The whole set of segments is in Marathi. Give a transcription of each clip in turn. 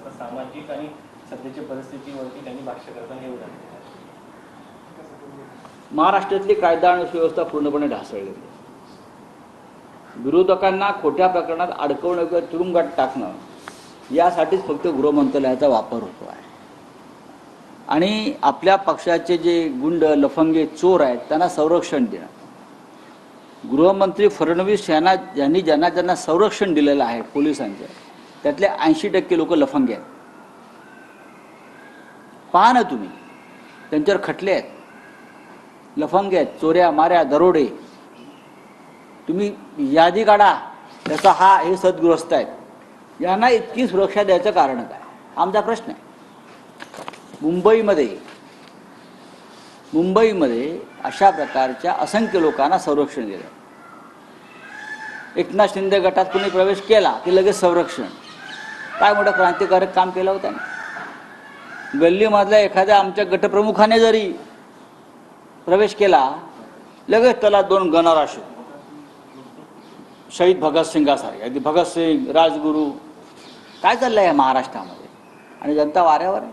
असता सामाजिक आणि सध्याच्या परिस्थितीवरती त्यांनी भाष्य करताना हे उदाहरण. महाराष्ट्रातली कायदा आणि सुव्यवस्था पूर्णपणे ढासळलेली. विरोधकांना खोट्या प्रकरणात अडकवणं किंवा तुरुंगात टाकणं यासाठीच फक्त गृहमंत्रालयाचा वापर होतो आहे. आणि आपल्या पक्षाचे जे गुंड लफंगे चोर आहेत त्यांना संरक्षण देणं. गृहमंत्री फडणवीस यांनी ज्यांना संरक्षण दिलेलं आहे पोलिसांचं, त्यातले 80% लोक लफंगे आहेत. पहा ना तुम्ही, त्यांच्यावर खटले आहेत, लफंगे आहेत, चोऱ्या माऱ्या दरोडे. तुम्ही यादी काढा, त्याचा हे सद्गृहस्थ आहेत. यांना इतकी सुरक्षा द्यायचं कारण काय? आमचा प्रश्न आहे. मुंबईमध्ये अशा प्रकारच्या असंख्य लोकांना संरक्षण दिलं. एकनाथ शिंदे गटात कोणी प्रवेश केला की लगेच संरक्षण. काय मोठं क्रांतिकारक काम केलं होतं ना. गल्लीमधल्या एखाद्या आमच्या गटप्रमुखाने जरी प्रवेश केला, लगेच त्याला 2 गणराशी, शहीद भगतसिंगासारखे. अगदी भगतसिंग, राजगुरू. काय चाललंय या महाराष्ट्रामध्ये? आणि जनता वाऱ्यावर आहे.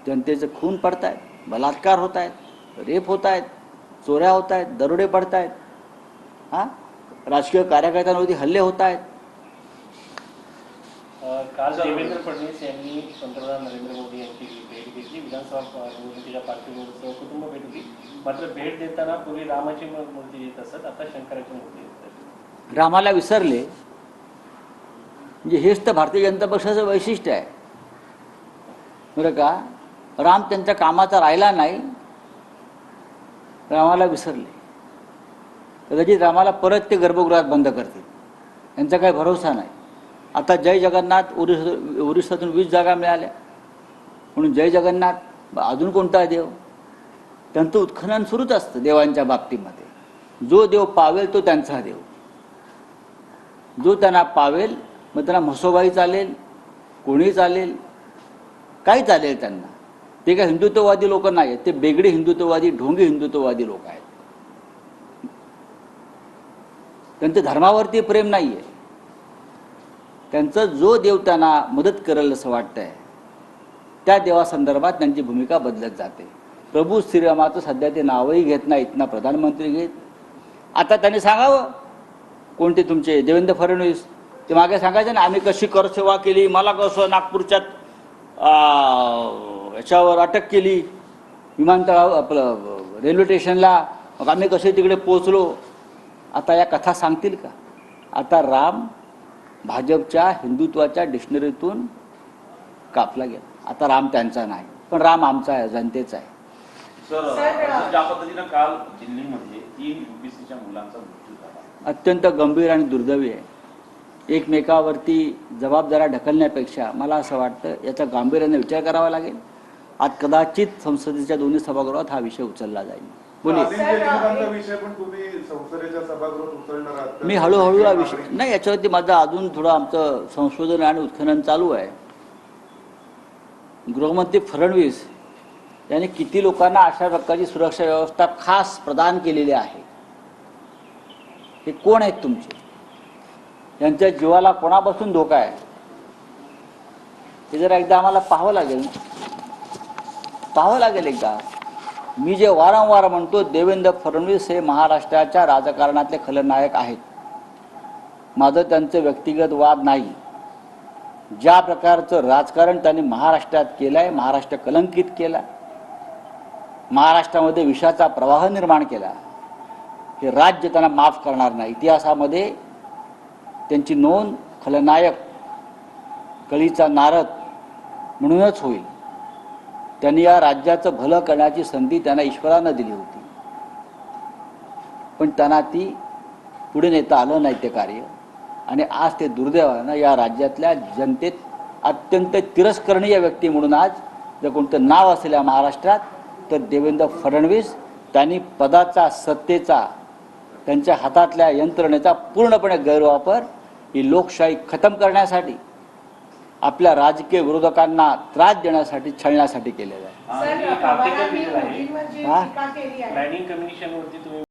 जनतेचे खून पडत आहेत, बलात्कार होत आहेत, रेप होत आहेत, चोऱ्या होत आहेत, दरोडे पडत आहेत, राजकीय कार्यकर्त्यांवरती हल्ले होत आहेत. काल देवेंद्र फडणवीस यांनी पंतप्रधान नरेंद्र मोदी यांची भेट घेतली. विधानसभा निवडणुकीच्या पार्श्वभूमीवर कुटुंब भेट होती. मात्र भेट देताना पूर्वी रामाची मूर्ती देत असत, आता शंकराची मूर्ती देत. रामाला विसरले. म्हणजे हेच तर भारतीय जनता पक्षाचं वैशिष्ट्य आहे बरं का. राम त्यांच्या कामाचा राहिला नाही, रामाला विसरले. कदाचित रामाला परत ते गर्भगृहात बंद करतील, यांचा काही भरोसा नाही. आता जय जगन्नाथ ओरिसातून 20 जागा मिळाल्या म्हणून जय जगन्नाथ. अजून कोणता देव? त्यांचं उत्खनन सुरूच असतं देवांच्या बाबतीमध्ये. जो देव पावेल तो त्यांचा देव. जो त्यांना पावेल, मग त्यांना म्हसोबाई चालेल, कोणी चालेल, काही चालेल त्यांना. ते काय हिंदुत्ववादी लोक नाही आहेत, ते बेगडे हिंदुत्ववादी, ढोंगी हिंदुत्ववादी लोक आहेत. त्यांचं धर्मावरती प्रेम नाही आहे. त्यांचं जो देव त्यांना मदत करेल असं वाटतंय, त्या देवासंदर्भात त्यांची भूमिका बदलत जाते. प्रभू श्रीरामाचं सध्या ते नावही घेत नाहीत ना प्रधानमंत्री घेत. आता त्यांनी सांगावं, कोणते तुमचे देवेंद्र फडणवीस, ते मागे सांगायचे ना, आम्ही कशी करसेवा केली, मला कसं नागपूरच्या याच्यावर अटक केली, विमानतळावर आपलं रेल्वे स्टेशनला, मग आम्ही कसे तिकडे पोचलो. आता या कथा सांगतील का? आता राम भाजपच्या हिंदुत्वाच्या डिक्शनरीतून कापला गेला. आता राम त्यांचा नाही, पण राम आमचा आहे, जनतेचा आहे. सर, ज्या पद्धतीनं काल दिल्लीमध्ये 3 UPSCच्या मुलांचा मृत्यू झाला, अत्यंत गंभीर आणि दुर्दैवी आहे. एकमेकावरती जबाबदाऱ्या ढकलण्यापेक्षा मला असं वाटतं याचा गांभीर्याने विचार करावा लागेल. आज कदाचित संसदेच्या दोन्ही सभागृहात हा विषय उचलला जाईल. बोली मी हळूहळू हा विषय नाही, याच्यावरती माझं अजून थोडं आमचं संशोधन आणि उत्खनन चालू आहे. गृहमंत्री फडणवीस यांनी किती लोकांना अशा प्रकारची सुरक्षा व्यवस्था खास प्रदान केलेली आहे? हे कोण आहेत तुमचे? यांच्या जीवाला कोणापासून धोका आहे हे जरा एकदा आम्हाला पाहावं लागेल एकदा. मी जे वारंवार म्हणतो, देवेंद्र फडणवीस हे महाराष्ट्राच्या राजकारणातले खलनायक आहेत. माझं त्यांचं व्यक्तिगत वाद नाही. ज्या प्रकारचं राजकारण त्यांनी महाराष्ट्रात केलं आहे, महाराष्ट्र कलंकित केला, महाराष्ट्रामध्ये विषाचा प्रवाह निर्माण केला, हे राज्य त्यांना माफ करणार नाही. इतिहासामध्ये त्यांची नोंद खलनायक, कळीचा नारद म्हणूनच होईल. त्यांनी या राज्याचं भलं करण्याची संधी त्यांना ईश्वरानं दिली होती, पण त्यांना ती पुढे नेता आलं नाही ते कार्य. आणि आज ते दुर्दैवानं या राज्यातल्या जनतेत अत्यंत तिरस्करणीय व्यक्ती म्हणून आज जर कोणतं नाव असेल या महाराष्ट्रात तर देवेंद्र फडणवीस. त्यांनी पदाचा, सत्तेचा, त्यांच्या हातातल्या यंत्रणेचा पूर्णपणे गैरवापर ही लोकशाही खतम करण्यासाठी, आपल्या राजकीय विरोधकांना त्रास देण्यासाठी, छळण्यासाठी केलेलं आहे. प्लॅनिंग कमिशनवरती तुम्ही